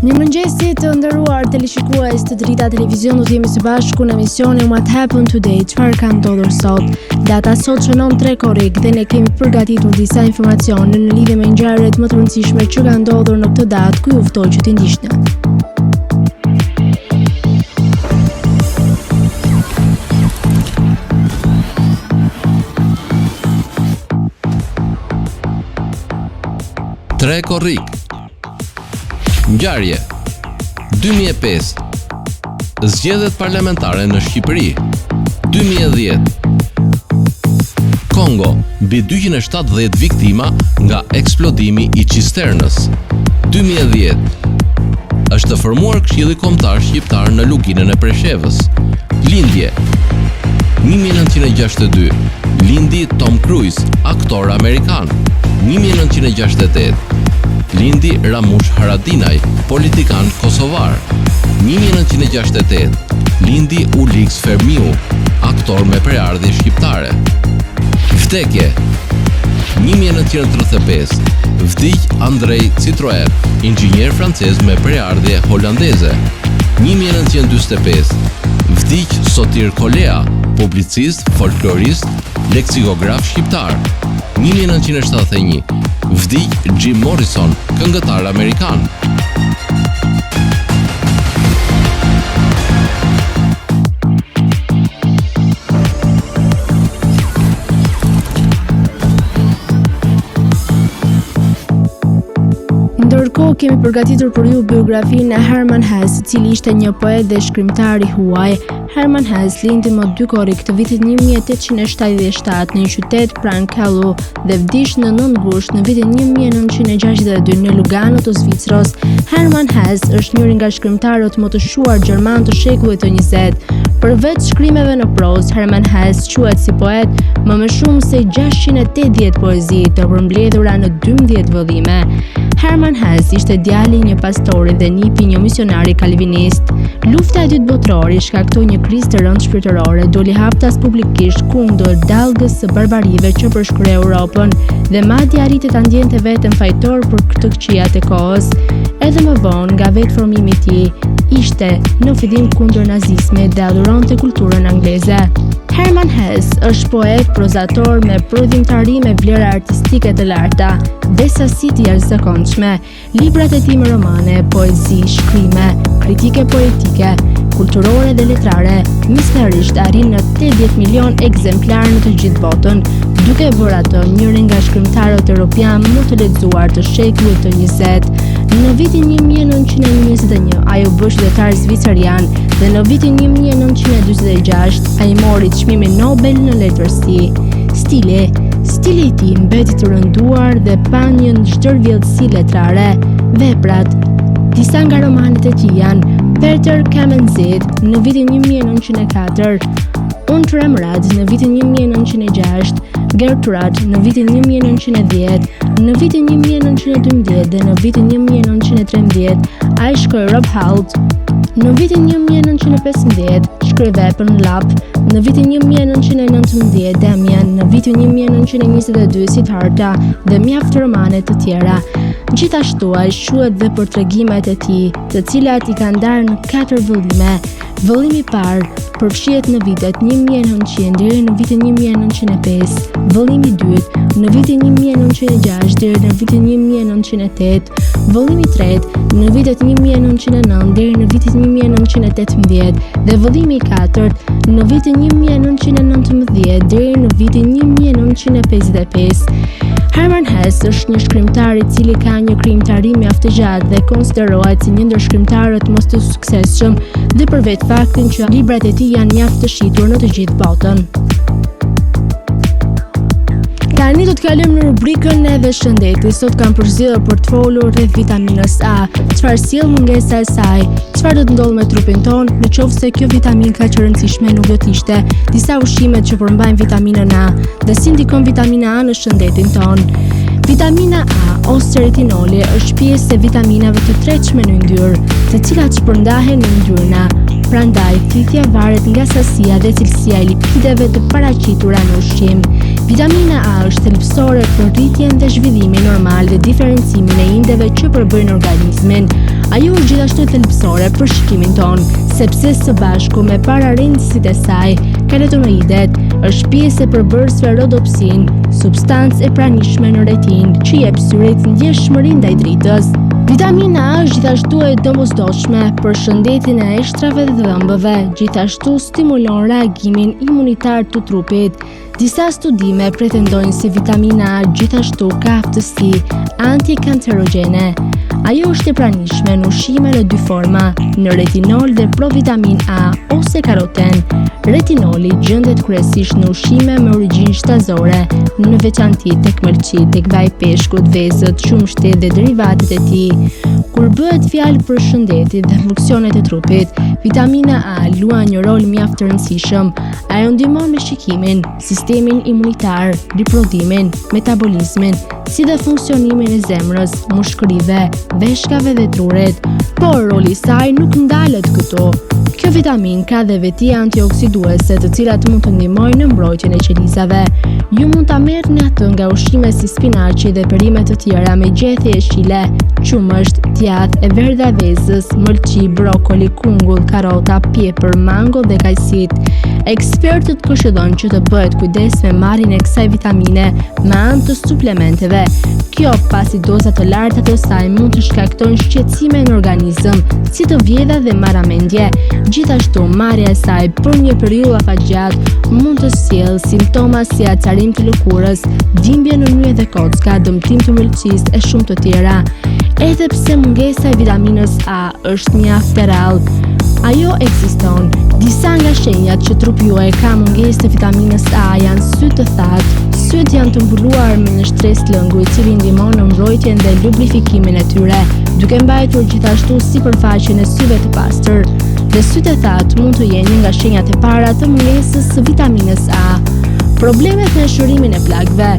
Mirëmëngjesi të nderuar teleshikues të Drita Televizion, do të jemi së bashku në emisionin What Happened Today, çfarë ka ndodhur sot. Data sot shënon 3 korrik dhe ne kemi përgatitur disa informacione në lidhje me ngjarjet më të rëndësishme që kanë ndodhur në këtë datë, ku ju ftoj që t'i ndiqni. Tre korrik. Ngjarje 2005. Zgjedhjet parlamentare në Shqipëri. 2010. Kongo, mbi 270 viktima nga eksplodimi i cisternës. 2010. Është të formuar Këshilli Kombëtar Shqiptar në luginën e Preshevës. Lindje 1962. Lindi Tom Cruise, aktor amerikan. 1968. Lindi Ramush Haradinaj, politikan kosovar. 1968. Lindi Ulix Fermiu, aktor me preardhje shqiptare. Vdekje 1935. Vdiq Andrej Citroën, inxhinier francez me preardhje holandeze. 1945. Vdiq Sotir Kolea, publicist, folklorist, leksikograf shqiptar. 1971. Vdiq Jim Morrison, këngëtar amerikan. Ndërkohë kemi përgatitur për ju biografinë e Herman Hesse, i cili ishte një poet dhe shkrimtar i huaj. Herman Hesse lindi më 2 korrik të vitit 1877 në një qytet pranë Kellu dhe vdiq në 9 gusht në vitin 1962 në Lugano të Zvicrës. Herman Hesse është njëri nga shkrimtarët më të shuar gjerman të shekullit të 20. Përveç shkrimeve në prozë, Herman Hesse quhet si poet më shumë se 680 poezi të përmbledhura në 12 vëllime. Herman Hesse ishte djali i një pastori dhe nipi një misionari kalvinist. Lufta e dytë botërore shkaktoi një krizë të rëndë shpirtërore, doli haptas publikisht kundër dallgës së barbarive që përshkreu Europën dhe madje arriti ta ndjente veten fajtor për këtë këqijat e kohës. Edhe më vonë, nga vetë formimi i tij, ishte në fillim kundër nazizmit dhe adhuronte kulturën angleze. Herman Hesse është poet, prozator me prodhimtari me vlera artistike të larta dhe sasi të jashtëzakonshme. Librat e tij me romane, poezi, shkrime, kritike poetike, kulturore dhe letrare, misteriosisht arrin në 80 milion ekzemplar në të gjithë botën, duke bërë atë njërin nga shkrimtarët europian më të lexuar të shekullit të 20. Në vitin 1921 ai u bë qytetar zvicerian dhe në vitin 1946 ai mori çmimin Nobel në letërsi. Stili i tij mbeti të rënduar dhe pa një ndërvjellësi letrare. Veprat, disa nga romanet e tij janë Peter Kamenzind në vitin 1904, Untremrad në vitin 1906, Gertrud në vitin 1910, në vitin 1912 dhe në vitin 1913 ai shkroi Rob Holt. Në vitin 1915 shkroi veprën Lap, në vitin 1919 Damian, në vitin 1922 Siddhartha dhe mjaft romane të tjera. Gjithashtu ai quhet dhe për tregimet e tij, të cilat i kanë ndarë në 4 vëllime. Vëllimi i parë përfshihet në vitet 1900 deri në vitin 1905, vëllimi i dytë në vitin 1906 deri në vitin 1908, vëllimi i tretë në vitet 1909 deri në vitin 1918 dhe vëllimi i katërt në vitin 1919 deri në vitin 1955. Herman Hesse është një shkrimtar i cili ka një krijimtari mjaft të gjatë dhe konsiderohet si një ndër shkrimtarët më të suksesshëm dhe për vetë faktin që librat e tij janë mjaft të shitur në të gjithë botën. Tani do të kalojmë në rubrikën e shëndetit. Sot kam përzgjedhur për të folur rreth vitaminës A. Çfarë sjell mungesa e saj? Çfarë do të ndodhë me trupin ton nëse kjo vitaminë ka që rëndësishme nuk do të ishte? Disa ushqimet që përmbajnë vitaminën A dhe si ndikon vitamina A në shëndetin ton. Vitamina A ose retinoli është pjesë e vitaminave të tretshme në yndyrë, të cilat shpërndahen në yndyrna. Prandaj, thithja varet nga sasia dhe cilësia e lipideve të paraqitura në ushqim. Vitamina A është thelbësore për rritjen dhe zhvillimin normal dhe diferencimin e indeve që përbëjnë organizmin. Ajo është gjithashtu thelbësore për shikimin ton, sepse së bashku me pararindësit e saj, karotenoidet, është pjesë e përbërësve rodopsin, substancë e pranishme në retinë që jep syrit ndjeshmërinë ndaj dritës. Vitamina A është gjithashtu e domosdoshme për shëndetin e eshtrave dhe dhëmbëve, gjithashtu stimulon reagimin imunitar të trupit. Disa studime pretendojnë se vitamina A gjithashtu ka aftësi antikancerogjene. Ajo është e pranishme në ushqime në dy forma, në retinol dhe provitamin A ose karoten. Retinoli gjendet kryesisht në ushqime me origjinë shtazore, në veçanti tek mëlçit, tek vaj peshkut, vezët, shumshti dhe derivatet e tij. Kur bëhet fjalë për shëndetin dhe funksionet e trupit, vitamina A luan një rol mjaft të rëndësishëm. Ajo ndihmon me shikimin, sistemin imunitar, riprodhimin, metabolizmin, si dhe funksionimin e zemrës, mushkërive, veshkave dhe trurit, por roli i saj nuk ndalet këtu. Kjo vitamin ka dhe veti antioksiduese të cilat mund të ndihmojnë në mbrojtjen e qelizave. Ju mund ta merrni atë nga ushqime si spinaçi dhe perimet të tjera me gjethe jeshile, qumësht, djath, e verdha vezës, mëlçi, brokoli, kungull, karrota, pjepër, mango dhe kajsit. Ekspertët këshillojnë që të bëhet kujdes me marrjen e kësaj vitamine me anë të suplementeve. Kjo, pasi doza të larta të saj mund të shkaktojnë shqetësime në organizëm, si të vjedha dhe marramendje. Gjithashtu, marrja e saj për një periudhë afatgjatë mund të sjellë simptoma si acarim të lëkurës, dhimbje në nyje dhe kocka, dëmtim të mëlçisë e shumë të tjera. Edhe pse mungesa e vitaminës A është mjaft e rrallë, ajo ekziston. Disa nga shenjat që trupi juaj ka mungesë të vitaminës A janë sy të thatë. Syt janë të mbuluar me një stres lëngu i cili ndihmon në mbrojtjen dhe lubrifikimin e tyre, duke mbajtur gjithashtu sipërfaqen e syve të pastër. Dhe syt e thatë mund të jenë nga shenjat e para të mungesës së vitaminës A. Problemet me shërimin e plagëve.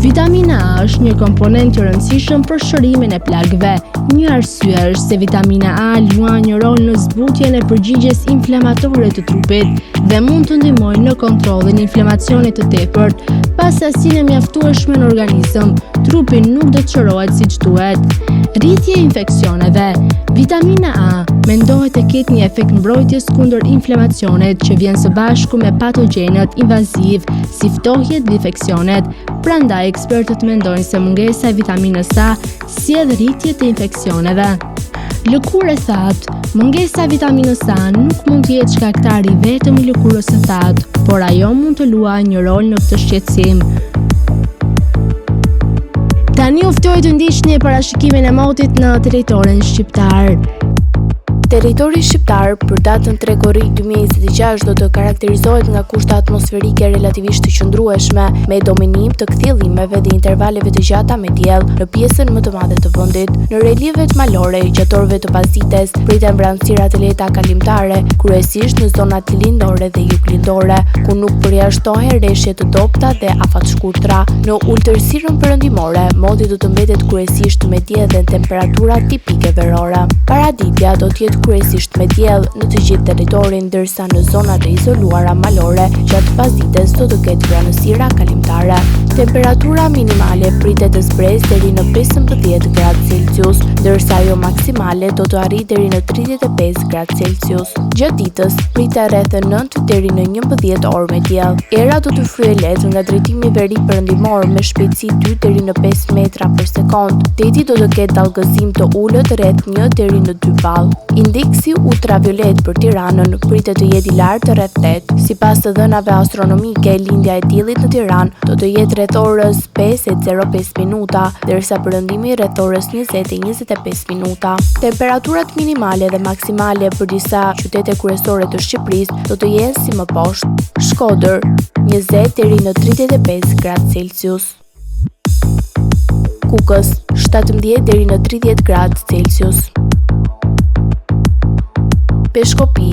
Vitamina A është një komponent i rëndësishëm për shërimin e plagëve. Një arsye është se vitamina A luan një rol në zbutjen e përgjigjes inflamatore të trupit dhe mund të ndihmojë në kontrollin e inflamacionit të tepërt. Pas sasinë e mjaftueshme në organizëm, trupi nuk do të çrohet siç duhet. Rritje e infeksioneve. Vitamina A mendohet të ketë një efekt mbrojtjes kundër inflamacionit që vjen së bashku me patogjenët invaziv, si ftohjet dhe infeksionet. Prandaj ekspertët mendojnë se mungesa e vitaminës A sjell rritje të infeksioneve. Lëkurë e thatë. Mungesa e vitaminës A nuk mund të jetë shkaktari vetëm i lëkurës së thatë, por ajo mund të luajë një rol në këtë shqetësim. Tani u ftoj të ndiqni parashikimin e motit në territorin shqiptar. Territori shqiptar për datën 3 korrik 2026 do të karakterizohet nga kushte atmosferike relativisht të qëndrueshme, me dominim të kthjellimeve dhe intervaleve të gjata me diell në pjesën më të madhe të vendit. Në relievet malore, gjatorëve të pasdites, priten vranësira të lehta kalimtare, kryesisht në zonat lindore dhe juglindore, ku nuk përjashtohen rreshje të dobta dhe afat shkurtra. Në ultërsirën perëndimore, moti do të mbetet kryesisht me diell dhe temperatura tipike verore. Paraditja do të jetë kryesisht me diell në të gjithë territorin, ndërsa në zonat e izoluara malore gjatë pasdites do të ketë vranësira kalimtare. Temperatura minimale pritet të zbresë deri në 15 gradë Celsius, ndërsa ajo maksimale do të arrijë deri në 35 gradë Celsius. Gjatë ditës pritet rreth 9 deri në 11 orë me diell. Era do të fryejë lehtë nga drejtimi verik perëndimor me shpejtësi 2 deri në 5 metra për sekond. Deti do të ketë dallgëzim të ulët rreth 1 deri në 2 ball. Indeksi ultraviolet për Tiranën pritet të jetë i lartë rreth 8. Sipas të dhënave astronomike, lindja e diellit në Tiranë do të jetë rreth orës 5:05 minuta, ndërsa perëndimi rreth orës 20:25 minuta. Temperaturat minimale dhe maksimale për disa qytete kryesore të Shqipërisë do të jenë si më poshtë: Shkodër 20 deri në 35 gradë Celsius, Kukës 17 deri në 30 gradë Celsius, Peshkopi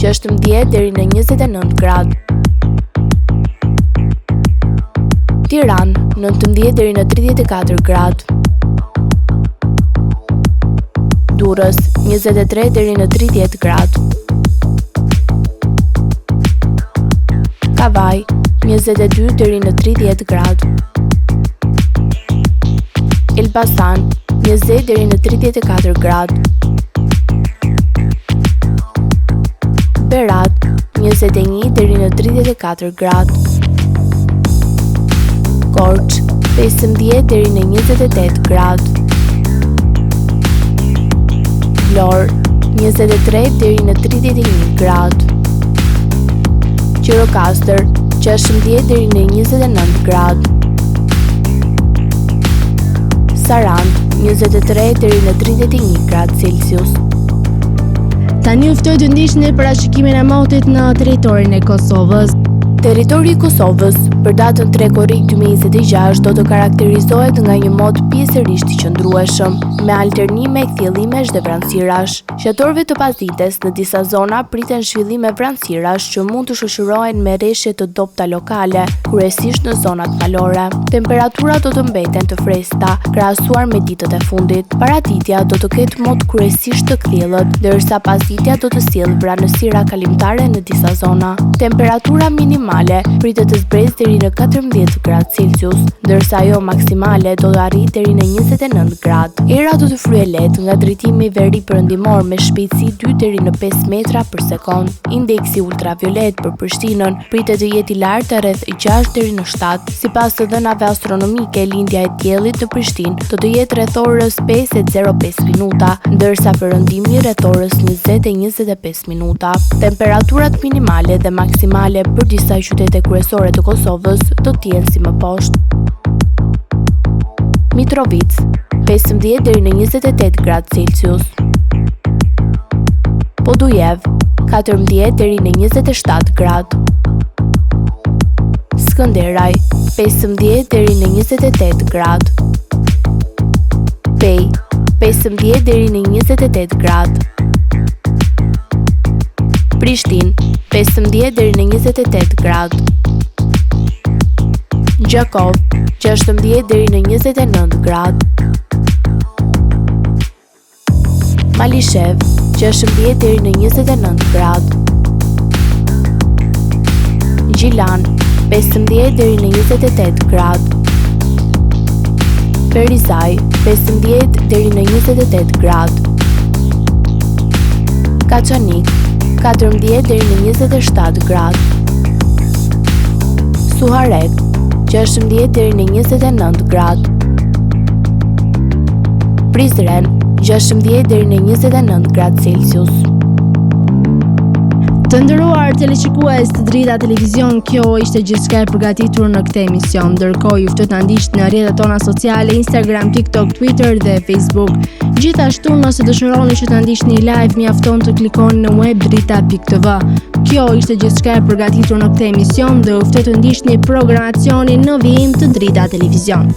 16 deri në 29 gradë, Tiranë 19 deri në 34 gradë, Durrës 23 deri në 30 gradë, Kavaj 22 deri në 30 gradë, Elbasan 20 deri në 34 gradë, Berat 21 deri në 34 gradë. Korç 15 deri në 28 gradë. Vlorë 23 deri në 31 gradë. Gjirokastër 16 deri në 29 gradë. Sarandë 23 deri në 31 gradë Celsius. Tani ju ftoj të ndiqni parashikimin e motit në territorin e Kosovës. Territori i Kosovës për datën 3 korrik 2026 do të karakterizohet nga një mot pjesërisht i qëndrueshëm, me alternime kthjellimesh dhe vranësirash. Gjatorëve të pasdites në disa zona priten zhvillime vranësirash që mund të shoqërohen me rreshje të dobta lokale, kryesisht në zonat malore. Temperaturat do të mbeten të freskëta, krahasuar me ditët e fundit. Paraditja do të ketë mod kryesisht të kthjellët, ndërsa pasditja do të sjellë vranësira kalimtare në disa zona. Temperatura minimale pritet të zbresë deri në 14 gradë Celsius, ndërsa ajo maksimale do të arrijë deri në 29 gradë. Era do të fryejë lehtë nga drejtimi veri perëndimor me shpejtësi 2 deri në 5 metra për sekond. Indeksi ultraviolet për Prishtinën pritet të jetë i lartë rreth 6 deri në 7. Sipas të dhënave astronomike, lindja e diellit në Prishtinë do të jetë rreth orës 5:05 minuta, ndërsa perëndimi rreth orës 20:25 minuta. Temperaturat minimale dhe maksimale për disa qytete kryesore të Kosovës do të jenë si më poshtë. Mitrovica 15 deri në 28 gradë Celsius. Podujev 14 deri në 27 gradë. Skënderaj 15 deri në 28 gradë. Pej 15 deri në 28 gradë. Prishtinë 15 deri në 28 gradë. Gjakov 16 deri në 29 gradë. Malishev 16 deri në 29 gradë. Gjilan 15 deri në 28 gradë. Perizaj 15 deri në 28 gradë. Kaçanik 14 deri në 27 gradë. Suharek 16 deri në 29 gradë. Prizren 16 deri në 29 gradë Celsius. Të nderuar teleshikues të Drita Televizion, kjo ishte gjithçka e përgatitur në këtë emision. Ndërkohë ju ftoj të na ndiqni në rrjetet tona sociale, Instagram, TikTok, Twitter dhe Facebook. Gjithashtu, nëse dëshironi që të na ndiqni live, mjafton të klikoni në web drita.tv. Kjo ishte gjithçka e përgatitur në këtë emision dhe ju ftoj të ndiqni programacionin në vijim të Drita Televizion.